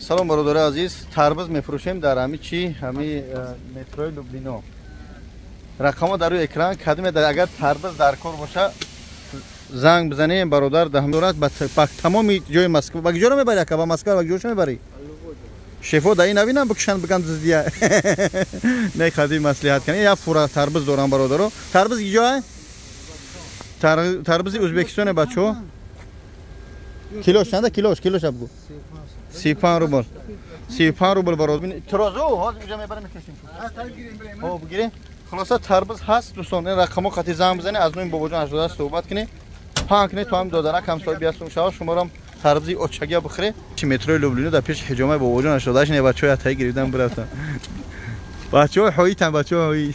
салом бародари азиз, тарбуз мефурӯшем дар ҳами чӣ ҳами метрои Люблино. Рақамо дар рӯи экран кадиме агар тарбуз дар кор боша занг бизанем бародар дар ҳамдорат ба тамоми ҷои Москва. Ба куҷоро мебари ака? Ба Москва ба куҷоша мебари? Шефо дар ин навинам бикушанд биган зиздия. Не хади маслиҳат кани. Я фура тарбуз дорам бародаро. Тарбуз киҷоа? Тарбузи Ӯзбекистоне бачо. Килош чанда килош? Килош абгу. 35 рубл. 35 рубл бародар. Тирозу ҳозир инҷа мебарам мекашим. Ҳо бигире. Хулоса тарбуз ҳаст дӯстон. Ин рақамо қати занг бизане аз нои бобоҷон 88 صحبت کنی. پانکنی تو هم دادرک همسایه بیاستم شما شمارم تربزی اوچگیا بخری. چی مترو لوبلینو در پیش حجامه باباجان 88 نه بچه‌ها تایی گرفتن برفتن. بچه‌ها هویتن بچه‌ها هوی.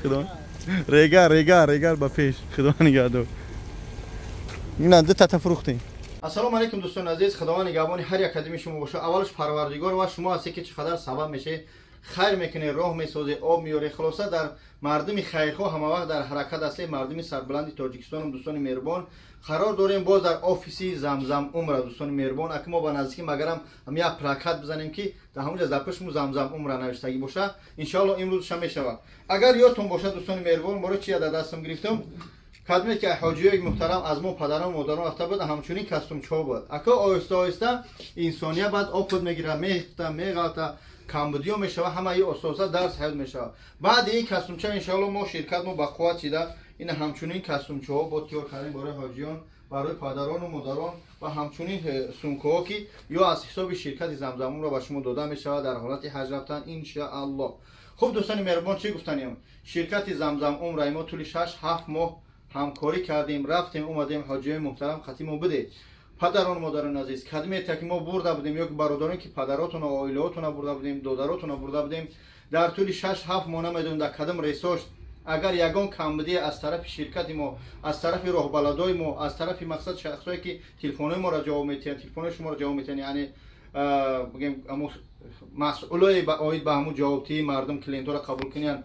خدا ریگار با پیش خدا نگهدار. اینا دو تا فروختیم. السلام علیکم دوستان عزیز، خداوند نگهبان هر یک قدم شما باشه. اولش پروردگار و شما هستی که چقدر سبب میشه خیر میکنه، راه میسازه، آب میاره. خلاصه در مردم خیرخواه همه وقت در حرکت هستی. مردم سربلند تاجیکستان و دوستان مهربان قرار داریم باز در آفیسی زمزم عمره دوستان مهربان. اگه ما با نزدیکی مگرم هم یک پلاکت بزنیم که در همونجا زپشمو زمزم عمره نوشتگی باشه. ان شاء الله امروز شب میشود. اگر یادتون باشه دوستان مهربان ما رو چی در دستم گرفتم کدمی که حاجیای محترم از ما پدران و مادران رفته بود همچنین کاستوم چو بود. اگه آهسته آهسته انسانیت بعد آفت میگیره، میغلطه کامبودیو میشه و همه ی استاد درس حل میشه. بعد این کاستومچه ان شاء الله ما شرکت ما با قوت چیده این همچنین کاستومچه ها با تیار کردن برای حاجیان، برای پدران و مادران و همچنین سونکو ها که یا از حساب شرکت زمزم رو به شما داده میشه در حالت حج رفتن ان شاء الله. خب دوستان مهربان چی گفتنیم؟ شرکت زمزم عمر ما طول 6-7 ماه همکاری کردیم، رفتیم اومدیم حاجیای محترم ختم بده. پدران مادران عزیز کدمی تا که ما برده بودیم یا برادران که پدراتون و عائلهاتون برده بودیم، دادراتون برده بودیم در طول 6-7 ماه نمیدونم در کدام ریسورس اگر یگان کمبودی از طرف شرکت ما، از طرف راهبلدای ما، از طرف مقصد شخصایی که تلفن ما را جواب میتن، تلفن شما را جواب میتن، یعنی بگیم مسئولای باید به همون جوابتی مردم کلینت را قبول کنن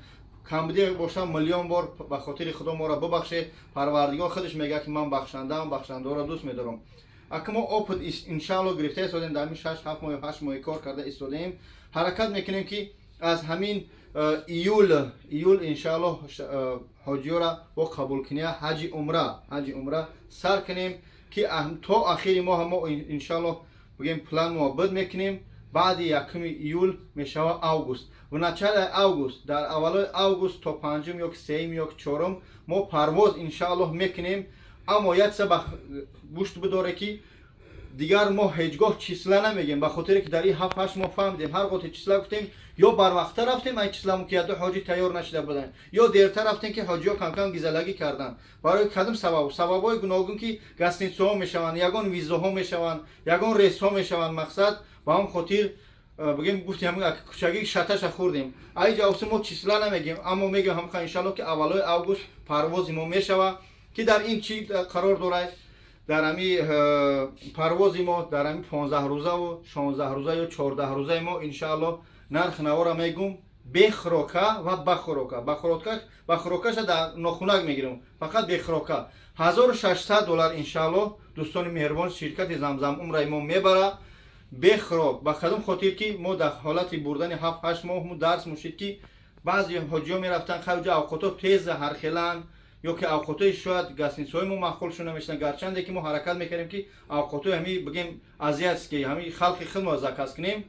کمبودی باشه میلیون بار به خاطر خدا ما را ببخشه. پروردگار خودش میگه که من بخشندم، بخشنده را دوست میدارم. اگه ما اوپد ان شاء الله گرفته شدیم در 6-7 ماه 8 ماه کار کرده استادیم حرکت میکنیم که از همین ایول ان شاء الله حاجی را با قبول کنیم حج عمره سر کنیم که تا آخر ماه ما ان شاء الله بگیم پلان موبد میکنیم. بعد یکم ایول میشه اوگوست و نچال اوگوست در اول اوگوست تا 5 یا 3 یا 4 ما پرواز ان شاء الله میکنیم. اما یک سبب گوشت بداره که دیگر ما هیچگاه چیسلا نمیگیم به خاطر که در این 7-8 ماه فهمیدیم هر وقت چیسلا گفتیم یا بر وقت رفتیم این چیسلا که حاجی تیار نشده بودن یا دیرتر رفتیم که حاجی ها کم کم گیزلگی کردن. برای کدام سببای گوناگون که گستنیسو ها میشوند، یگان ویزا ها میشوند، یگان ریس ها میشوند. مقصد با هم خاطر بگیم گفتیم کوچگی شتش خوردیم اینجا اوس ما چیسلا نمیگیم اما میگیم هم ان شاء الله که اولای اوگوست پرواز ما میشوه که در این چی قرار داره در امی پرواز ما در امی 15 روزه و 16 روزه یا 14 روزه ما ان شاء الله نرخ نوارا میگم بخروکا و بخروکاش در نخونک میگیرم فقط بخروکا $1600 ان شاء الله دوستان مهربان شرکت زمزم عمره ما میبره بخروک به کدام خاطر که ما در حالت بردن 7-8 ماه درس موشید که بعضی حاجی ها میرفتن خارج اوقات تیز هرخلان یا که اوقاتای شاید گسنیسای ما معقول شونه میشن گرچنده که ما حرکت میکنیم که اوقاتای همی بگیم اذیت که همی خلق خود ما زکاس کنیم.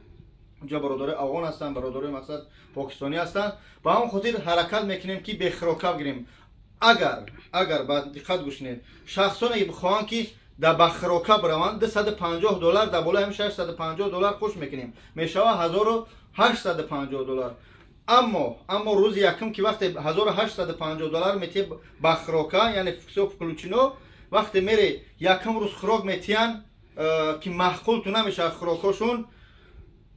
اونجا برادر افغان هستن، برادر مقصد پاکستانی هستن، با هم خاطر حرکت میکنیم که بخروکا بگیریم. اگر بعد دقت گوشنید شخصانی بخوان که در بخروکا بروند $250 در بالای هم $650 خوش میکنیم میشه $1850. اما روز یکم که وقت $1850 میتی بخروکا یعنی فکسوف کلوچینو وقتی میره یکم روز خوراک میتین که معقول تو نمیشه خوراکاشون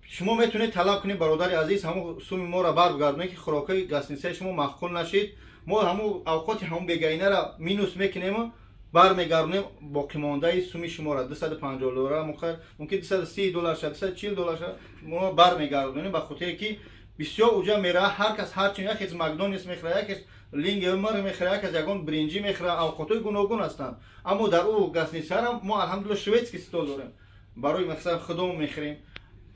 شما میتونید طلب کنید برادر عزیز همون سوم ما را برگردونید که خوراکای گسنیسه شما معقول نشید. ما همون اوقات همون بگینه را مینوس میکنیم برمیگردونیم باقی مانده سومی شما را $250 ممکن $230 $240 ما برمیگردونیم به خاطر که بسیار اوجا میره هر کس هر چیز یک مکدونالدز میخره یک لینگ مر میخره یک یگان برنجی میخره اوقاتای گوناگون هستند. اما در او گسنیسه ما الحمدلله شویتسکی استول داریم برای مثلا خودمون میخریم.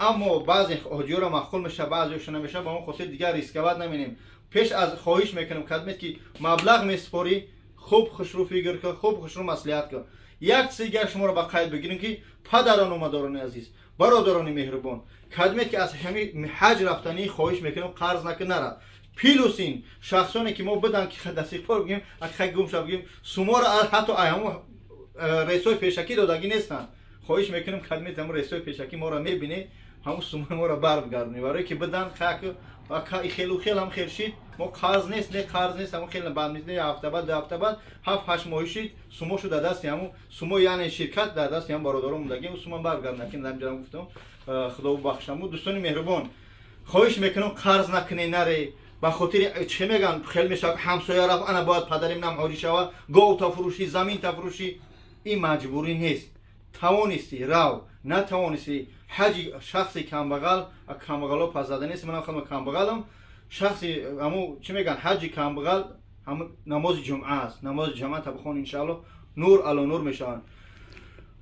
اما بعضی حاجی‌ها معقول میشه بعضیش نمیشه، با اون خاطر دیگر ریسکوات نمینیم. پیش از خواهش میکنم خدمت که مبلغ میسپاری خوب خوشرو فکر کن، خوب خوشرو مصلحت کن. یک دیگر شما رو با قید بگیریم که پدران و مادران عزیز، برادران مهربان، خدمت که از همین حج رفتنی خواهش میکنم قرض نکن نره. پیلوسین شخصانی که ما بدن که دستیفار بگیم اگه گم شو بگیم سوما را حتی ایامو رئیسای پیشکی دادگی نیستن. خواهش میکنم خدمت همون رئیسای پیشکی ما را میبینه همون سوما ما را برگردونی برای که بدن خاک و خیلی هم خیر شید. ما قرض نیست نه قرض نیست، همون خیلی بعد نیست، نه هفته بعد 2 هفته بعد 7-8 ماه شید سوما شو در دست همون سوما، یعنی شرکت در دست هم برادرام موندگی و سوما برگردن که نمی‌دونم گفتم خدا بخشم. دوستان مهربان خواهش میکنم قرض نکنی نره. به خاطر چه میگن خیلی میشه همسایه رفت انا باید پدریم نمهاری شوه گاو تا فروشی زمین تا فروشی. این مجبوری نیست، توانستی رو نتوانستی حج شخصی کمبغل کمبغلا پس زده نیست. من خودم کمبغلم شخصی همو چه میگن حج کمبغل هم نماز جمعه است. نماز جمعه تا بخون ان شاء الله نور علی نور میشن.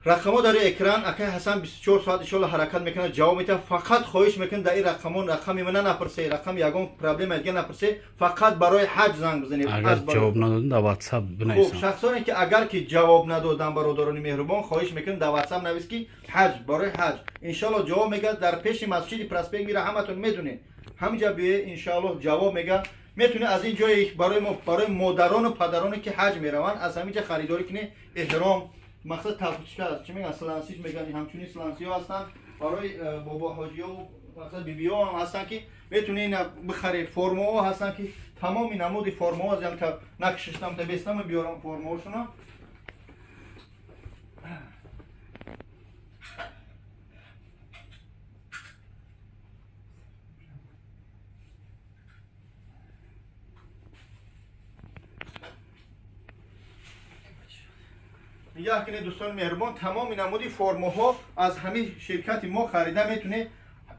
رقم‌ها در اکران اکه حسن 24 ساعت ان شاء الله حرکت میکنه جواب میده. فقط خواهش میکنم در این رقمی من نپرسه، رقم یگان پرابلم دیگه نپرسه، فقط برای حج زنگ بزنید. اگر جواب ندادن در واتساپ بنویسن. خب شخصانی که اگر که جواب ندادن برادران مهربان خواهش میکنم در واتساپ نویس که حج برای حج ان شاء الله جواب میگه. در پیش مسجد پرسپنگ میره همتون میدونه همینجا بیه ان شاء الله جواب میگه. میتونه از این جای برای ما برای مادران و پدرانی که حج میرون از همینجا خریداری کنه. احرام مقصد تفوتشکر است، چه میگن سلانسیش میگن، همچنین سلانسی ها هستن برای بابا حاجی ها و مقصد بی بی ها هم هستن که میتونه این بخره. فرما ها هستن که تمامی نمود فرما ها از تا نقششتم تا بیستم بیارم فرما هاشون. یا که دوستان مهربان تمام نمودی فرماها از همین شرکت ما خریده میتونه.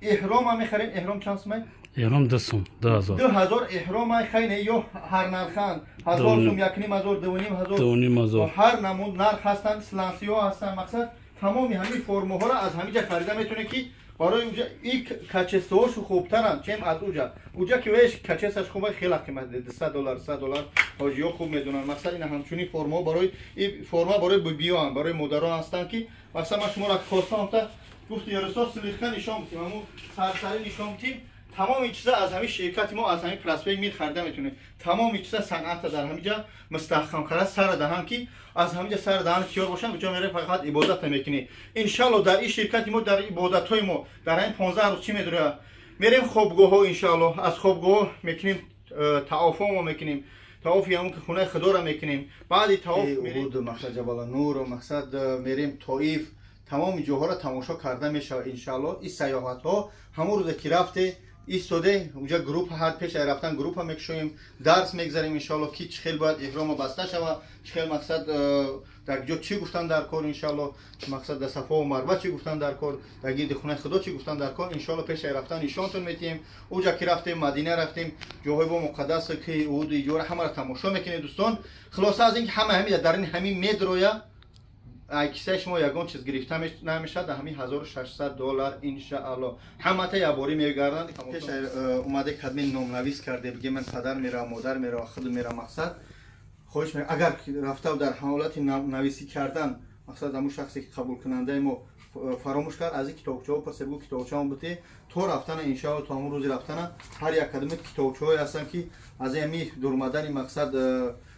احرام هم میخریم. احرام چند سومه؟ احرام 2000 احرام خیلی یا هر نرخان 1000 سوم 1500 2500 هر نمود نرخ هستن. سلانسی ها هستن. مقصد تمامی همین فرماها را از همینجا خریده میتونه که برای اونجا این کچسته هاشو خوبترن چیم از اونجا که ویش کچستش خوبه خیلی قیمت $100 حاجی ها خوب میدونن. مثلا این همچنین فرما برای این فرما برای بیان برای مادران هستن که مثلا ما شما را خواستم تا گفتی یارسا سلیخه نشان میتیم همون سرسری نشان میتیم. تمام این چیزا از همین شرکت ما از همین پرسپنگ می خریده میتونه. تمام این چیزا صنعت در همینجا مستحکم کرده سر دهن که از همینجا سر دهن کیار باشن کجا میره فقط عبادت میکنی. ان شاء الله در این شرکت ما در عبادت های ما در این 15 روز چی میدونه میریم خوابگاه ها. ان شاء الله از خوابگاه میکنیم طواف ما میکنیم. طواف همون که خونه خدا را میکنیم. بعد طواف میریم مقصد جبل نور و مقصد میریم طائف. تمام جاها را تماشا کرده میشه ان شاء الله. این سیاحت ها همون روز که رفته ایستاده اونجا گروپ هر پیش رفتن گروپ ها میکشویم درس میگذاریم ان شاء الله که چه خیلی باید احرام بسته شوه، چه خیلی مقصد در جا چی گفتن در کار ان شاء الله، مقصد در صفا و مروه چی گفتن در کار، در گرد خونه خدا چی گفتن در کار ان شاء الله. پیش رفتن نشانتون میدیم. اونجا که رفتیم مدینه رفتیم جاهای با مقدس که اود جور همه را تماشا میکنید دوستان. خلاصه از اینکه همه در این همین میدرویا کیسه شما یگان چیز گرفته نمیشه در همین $1600 ان شاء الله. همه تا یاباری میگردن. پیش اومده خدمت نامنویس کرده بگه من پدر میرم مادر میرم خود میرم. مقصد خواهش میکنم اگر رفته و در حالت نویسی کردن مقصد همون شخصی که قبول کننده ما فراموش کرد از این کتابچه ها پس بگو کتابچه هم بوده تو رفتن ان شاء الله. تا همون روزی رفتن هر یک کدوم کتابچه های هستن که از این دور اومدن مقصد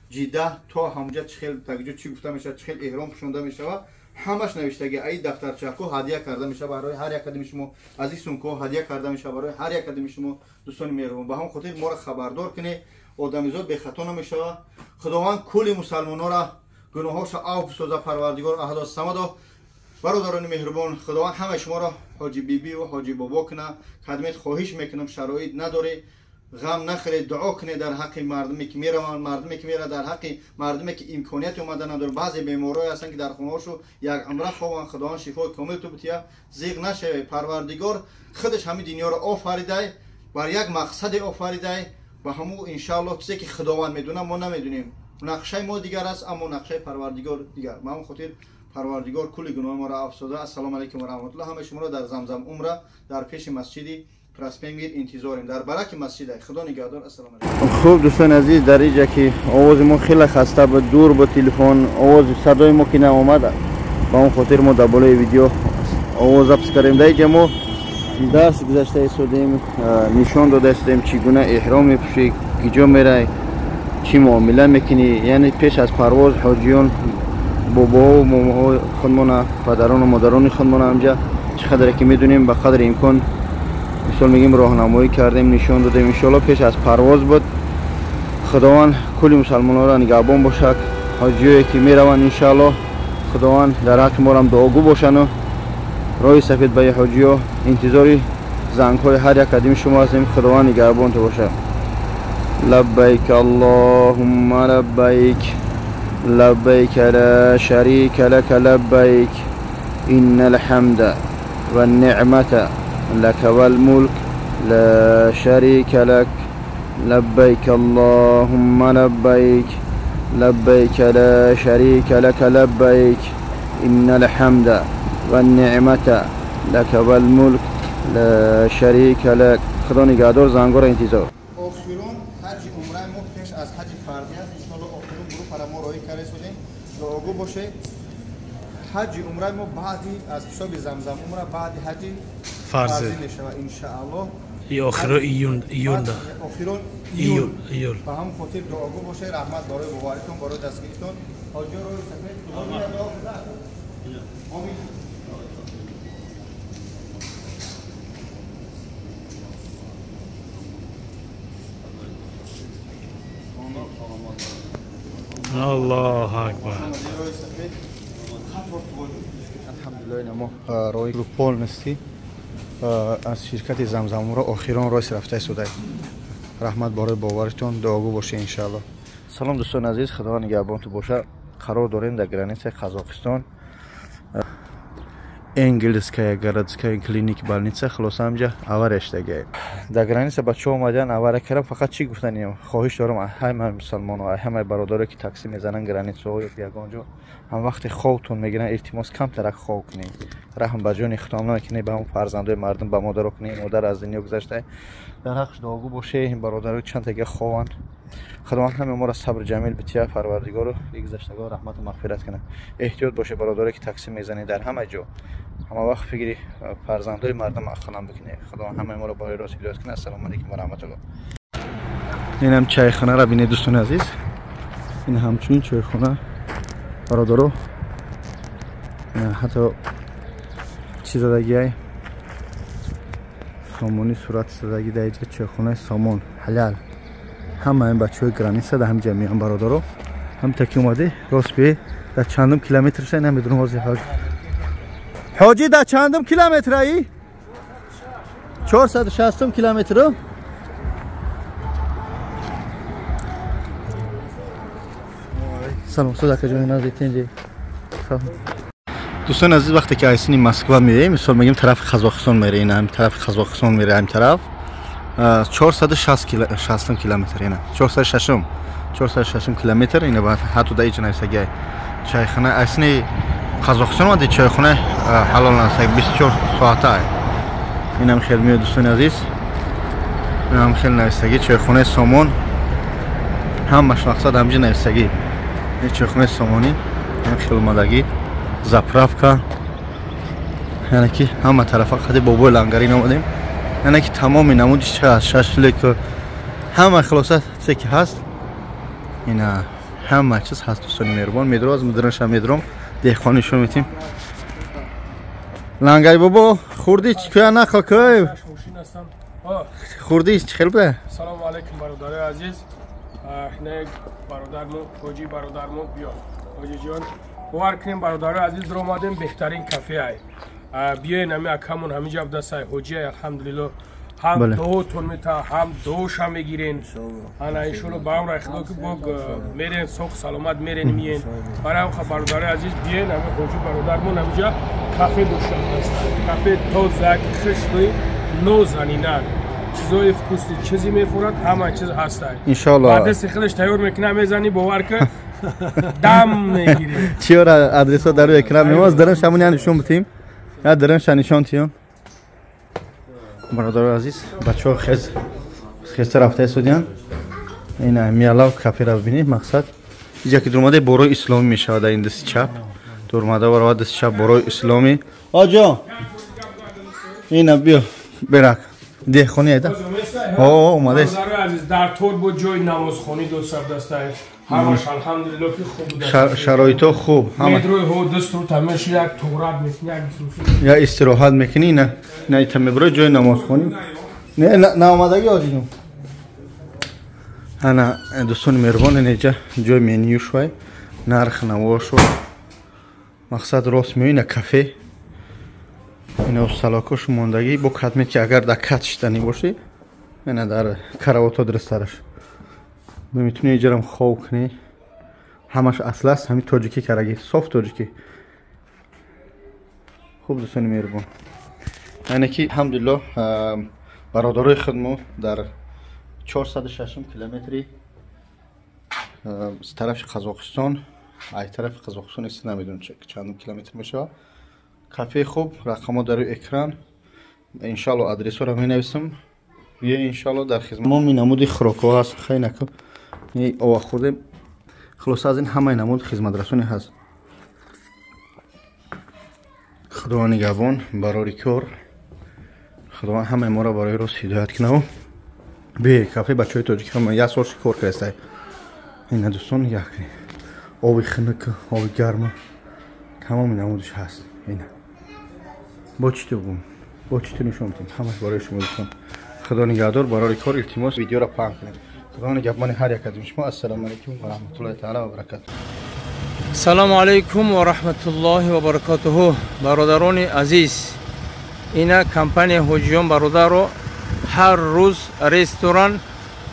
جیده تا همونجا چه خیلی تاگجو چی گفته میشه چه خیلی احرام پوشونده میشه و همش نوشتگی ای دفترچه کو هدیه کرده میشه برای هر یک کدوم شما. از این سونکو هدیه کرده میشه برای هر یک کدوم شما. دوستان مهربان به همون خاطر ما را خبردار کنه آدمیزاد به خطا نمیشه. خداوند کل مسلمان‌ها را گناهاش عفو سازه. پروردگار احد الصمد. برادران مهربان خداوند همه شما را حاجی بیبی و حاجی بابا کنه. خدمت خواهش میکنم شرایط نداره غم نخرید دعا کنید در حق مردمی که میروند، مردمی که میره در حق مردمی که امکانیت اومدن نداره. بعضی بیمارای هستن که در خونه‌هاشو یک عمره خوابن. خداوند شفای کامل تو بتیا زیغ نشه. پروردگار خودش همین دنیا رو آفریده بر یک مقصد آفریده و همون ان شاء الله چیزی که خداوند میدونه ما نمیدونیم. نقشه ما دیگر است اما نقشه پروردگار دیگر. ما خاطر پروردگار کل گناه ما را افسوده. السلام علیکم و رحمت الله. همه شما را در زمزم عمره در پیش مسجد پرسپنگیر انتظاریم در برک مسجد. خدا نگهدار. السلام علیکم. خوب دوستان عزیز، در اینجا که آواز ما خیلی خسته بود، دور با تلفن آواز صدای ما که نمی‌آمد، با اون خاطر ما در بالای ویدیو آواز ضبط کردیم. در اینجا ما درس گذشته شدیم، نشان داده شدیم چگونه احرام می‌پوشی، کجا میره، چی معامله میکنی. یعنی پیش از پرواز حاجیان بابا و ماما خودمون، پدران و مادران خودمون همجا چقدر که میدونیم به قدر امکان مثال میگیم راهنمایی کردیم، نشان دادیم. ان شاءالله پیش از پرواز بود. خداوند کل مسلمانان را نگهبان باشد. حاجیایی که میروند ان شاءالله خداوند در حق ما هم دعاگو باشن و راه سفید به حاجی‌ها انتظاری زنگ‌های هر یک قدم شما هستیم. خداوند نگهبان تو باشه. لبیک اللهم لبیک لبیک لا شریک لك لبیک ان الحمد والنعمة لك والملك لا شريك لك لبيك اللهم لبيك لبيك لا شريك لك لبيك إن الحمد والنعمة لك والملك لا شريك لك. خدا نگهدار. زنگار انتظار. آخرون حج عمره ما پیش از حج فرضی است. ان شاء الله آخرون برو پر ما راه کرده شدیم. دعاگو باشه. حج عمره ما بعدی از حساب زمزم عمره بعد حج فرضی میشه ان شاء الله. ای آخر ایون ده. آخرون ایون. به هم خاطر دعاگو باشه. رحمت برای بابایتون، برای دستگیرتون. حاجی رو سفید خدا دعا کنه. آمین. الله اکبر. الحمدلله ما رای رو پول نستی از شرکت زمزم را آخران راه رفته شده. رحمت برای باورتون، دعاگو باشه ان شاء الله. سلام دوستان عزیز، خدا نگهبان تو باشه. قرار داریم در گرانیت قزاقستان انگلیسکая городская клиника больница خلاص همجا آورش دیگه. در گرانیت بچه‌ها اومدن آوره کردم. فقط چی گفتنیم، خواهش دارم همه مسلمان‌ها، همه برادرایی که تاکسی میزنن گرانیت‌ها یا بیگانجا، هم وقت خوابتون میگیرن التماس کم ترک خواب کنین. رحم به جان اختام نکنین به اون فرزندای مردم، به مادر کنین. مادر از دنیا گذشته، در حقش دعاگو باشه. این برادرای چند تا خوان خداوند همه ما را صبر جمیل بتیه. پروردگار رو گذشتگان رحمت و مغفرت کنه. احتیاط باشه برادرایی که تاکسی میزنی در همه جا، همه وقت فکری فرزندای مردم اخلام بکنه. خداوند همه ما را با راست هدایت کنه. السلام علیکم و رحمت الله. این هم چایخانه را ببینید دوستان عزیز. این همچنین چایخانه برادرو، حتی چیز دیگه سامونی صورت زدگی در اینجا چایخانه سامون حلال. همه این بچه‌های گرانیت در هم جمعیان برادرو هم تکی اومده راست به در چندم کیلومتر شد نمیدونم. واضح حاجی در چندم کیلومتر ای 460 کیلومتر. سلام صدق جان نزدیکتین. دوستان عزیز، وقتی که ایسین مسکو میره، مثال میگیم طرف قزاقستان میره، این هم طرف قزاقستان میره، این طرف 460 کیلومتر، اینا 460 کیلومتر. اینا بعد حتی در اینجا نمیسگی چایخانه ایسین قزاقستان و دی چایخانه حلال نسگ 24 ساعته. این هم خیلی میاد دوستان عزیز. این هم خیلی نوستگی چایخانه سامان، هم مقصد همجا نوستگی این چایخانه سامانی. این خیلی اومدگی زپرافکا، یعنی که همه طرفا خدی بابای لنگری نمودیم. یعنی که تمامی نمودش چه هست، ششلک همه خلاصت چه که هست، این همه چیز هست دوستان مهربان. میدرو از مدرنش هم میدروم دهخانیشون میتیم. لنگری بابا خوردی چی که نخوا که خوردی چی خیلی بده. سلام علیکم برادر عزیز. نه برادرمو حاجی برادرمو بیا حاجی جان باور کنیم برادر عزیز در اومدیم بهترین کافه ای بیاین همه اکمون همه جا دست ای حاجی الحمدلله هم دو تون میتا هم دوش هم میگیرین. انا انشالله با هم رخدو که با میرین سوق سلامت میرین میین. برای هم برادر عزیز بیاین همه حاجی برادرمون همه جا کافه دوشم دست کافه تو زاکی خشوی نو زنینان چیزای فکوستی چیزی میفورد همه چیز هست. انشالله بعد از خودش تیار میکنه میزنی باور که дам мегирем. چیورا آدرس رو در روی اکران می‌ماست درن شامونی نشون بدیم یا درن شانشون تیون برادر عزیز بچه‌ها خیز رفته سودیان این میالاو کافی رو ببینید مقصد اینجا که درماده بروی اسلامی میشه در این دست چپ درماده برای دست چپ بروی اسلامی آجا این بیا برک ده خونی ایده اومده برادر عزیز در طور بود جای نمازخوانی دو سر دسته همش الحمدلله که خوب بوده شرایط خوب مدروی ها دست رو تمش یک تورات میکنی یا استراحت میکنی نه تم برای جای نمازخوانی نه اومدگی آجینو انا دوستان مهربان اینجا جای منیو شوی نرخ نواشو مقصد راست میونه کافه اینا سلاکوش موندگی با خدمت که اگر در کت شدنی باشه اینا در کراواتو درسترش میتونی اینجا هم خواب کنی همش اصل است همین تاجیکی کرگی صاف تاجیکی خوب دوستان مهربان اینه که الحمدلله برادرای خدمت در 406 کیلومتری از طرف قزاقستان ای طرف قزاقستان است نمیدونم چند کیلومتر میشه کافه خوب رقم‌ها در روی اکران ان شاء الله آدرس رو می‌نویسم بیا ان شاء الله در خدمت ما نمود خوراک‌ها هست خیلی نکن این او خورده خلاص از این همه نمود خدمت رسانی هست خدا نگهبان برای کار خدا همه ما را برای راست هدایت کنه به کافه بچهای تاجیک هم یک سال کار کرده این دوستان نگاه کنید آبی خنک آبی گرم تمام نمودش هست اینا با چی تو بگم با چی تو نشون میدیم همش برای شما دوستان خدا نگهدار برای کار التماس ویدیو را پخش کنید خدا نگهبان هر یک از شما السلام علیکم و رحمت الله تعالی و برکاته سلام علیکم و رحمت الله و برکاته برادران عزیز اینا کمپانی حجیان برادرو هر روز رستوران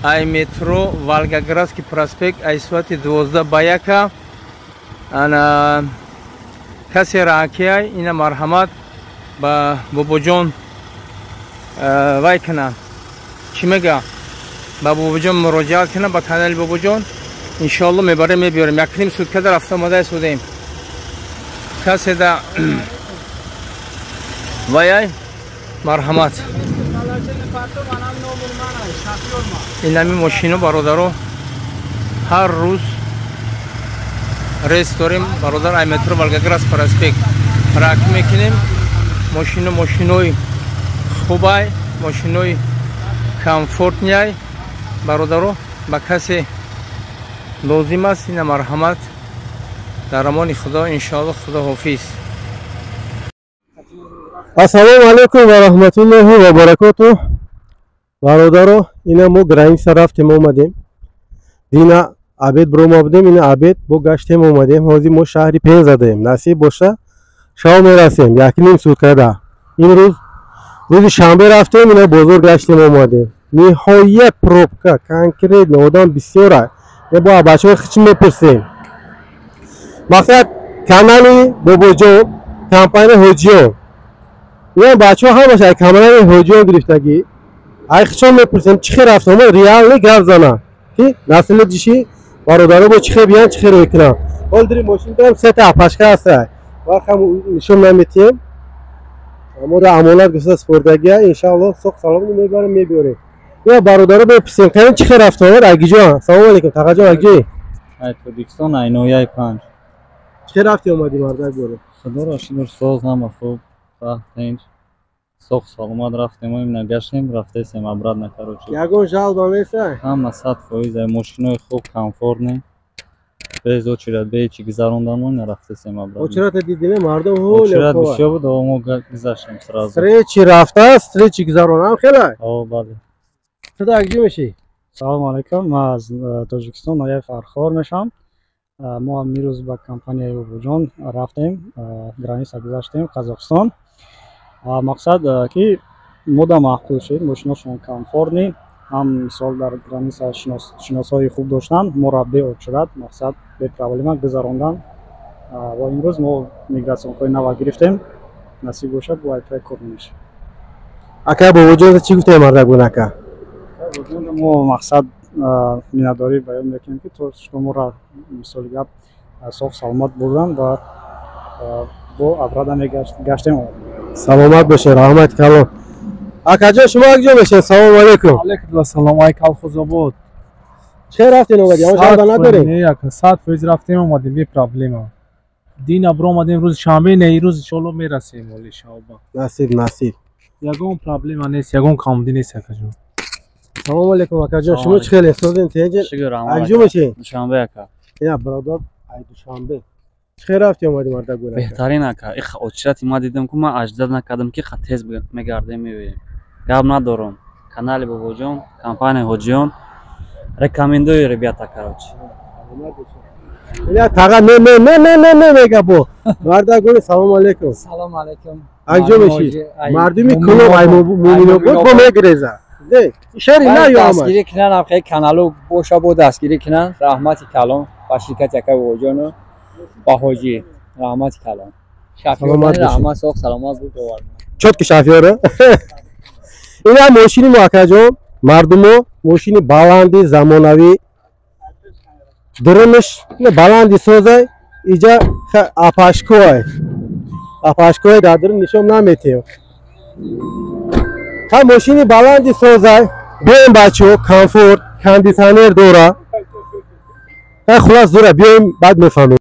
ای مترو والگاگرادسکی پرоспект айсвати 12 ба 1 ана касе раакия ина марҳамат ба бобоҷон вай кана чӣ мега ба бобоҷон муроҷиат кана ба канали бобоҷон иншоалло мебарем мебиёрем якним суткада рафта омадаи судем касе да ваяй марҳамат инами мошино бародаро ҳар рӯз рейс дорем бародар ай метро волгоградск проспект рак мекунем мошинои хубай мошинои комфортняй бародаро ба касе лозим аст ина марҳамат дар амони худо иншоалло худо ҳофиз ассалому алайкум ва раҳматуллоҳи ва баракатуҳ бародаро ина мо граница рафтем омадем дина абед бирома будем ина абед бо гаштем омадем ҳозир мо шаҳри пен задаем насиб боша шав мерасем якним суткада имрӯз рӯзи шанбе рафтем ина бозор гаштем омадем ниҳоят пробка конкретно одам бисёра бо бачаҳо хичи мепурсем мақсад канали бобоҷон компания ҳоҷиён ина бачаҳо ҳамаш ай канали ҳоҷиён гирифтагӣ ай хичон мепурсем чӣ хел рафтам реални гап зана ки насли диши бародаро бо чӣ хел биён чӣ хел рӯй кунам ҳол дири мошин дорам сета апашка ҳастай вақам нишон наметием аморо амонат гузашта спордагия иншаалло соқ саломни мебарем мебиёрем ина бародаро бепурсем кайин чӣ хел рафтам агиҷон салому алейкум тағаҷон агиҷои ай Тобикистон ай нояи 5 чӣ хел рафти омадӣ марда биёре худоро шукр соз ҳама хуб вақт тинҷ соқ саломат рафтем имна гаштем рафтесем обратно короче ягон жалба нестай ҳама 100% ай мошинои хуб комфортни без очередь бе ҳечи гузарондану нарафтесем обратно очередта дидиме мардум ҳол очеред бисёр буд мо гузаштем сразу встречи рафта встречи гузаронам хелай о бале шуда агҷи меши салому алейкум ман аз тоҷикистон нояб фархор мешавам мо амирӯз ба компанияи бобоҷон рафтем граница гузаштем қазоқистон мақсад ки мода маҳқул шуд мошиношон комфортни ҳам мисол дар граница шиносҳои хуб доштан моро беочерад мақсад бепроблема гузарондан ва имрӯз мо мигратсионкои нава гирифтем насиб бошад бо айтра кор мешавем ака бобоҷон чӣ гуфтем мардак бун ака мо мақсад миннатдорӣ баён мекунем ки то шуморо мисоли гап соҳ саломат бурдан ва бо аврада мегаштем. саломат бошед, раҳмати калон. Акаҷон, шумо акҷо бошед. Салому алайкум. алайкум ассалом. Ай Колхозобод. Че рафтин омадем? Ҳамон шаҳр надорем? Не, як 100% рафтем омадем, бе проблема. Дина бро омадем рӯзи шанбе, не рӯз иншоалло мерасем оли шаоба. Насиб. Ягон проблема нест, ягон камдӣ нест акаҷон. салому алайкум акаҷон. Шумо чӣ хеле созин теҷи? Шукр Акҷо бошед? душанбе ака. Ина бародар ай душанбе. Чӣ хел рафти омадем ардагул? беҳтарин ака. Их очрати ма дидам ки ман аҷдад накардам ки тез мегардем меоем. Гап надорам. Канали Бобоҷон, компания Ҳоҷиён рекомендую ребята короче. ина тага не мега бо. Ардагул салому алайкум. Салом алайкум. Акҷо бошед? Мардуми кулом ай муъминон буд бо мегреза. Не, шери на ё омад. дастгирӣ кунан ҳамқи каналу боша бо дастгирӣ кунан. Раҳмати калон ба ширкати ака Бобоҷону ба ҳоҷӣ. Раҳмати калон. Саломат Шафиёни бошед. раҳмат соҳ саломат буд овард. Чотки шафёра. Ина мошини мо акаҷон, мардумо мошини баланди замонавӣ. Дурмиш баланди созай, иҷа апашкой. Апашкой дар дурм нишон наметем. Ха мошини баланди созай, биёем бачаҳо, комфорт, кондитсионер дора. Хулос зура биёем баъд мефаҳмем.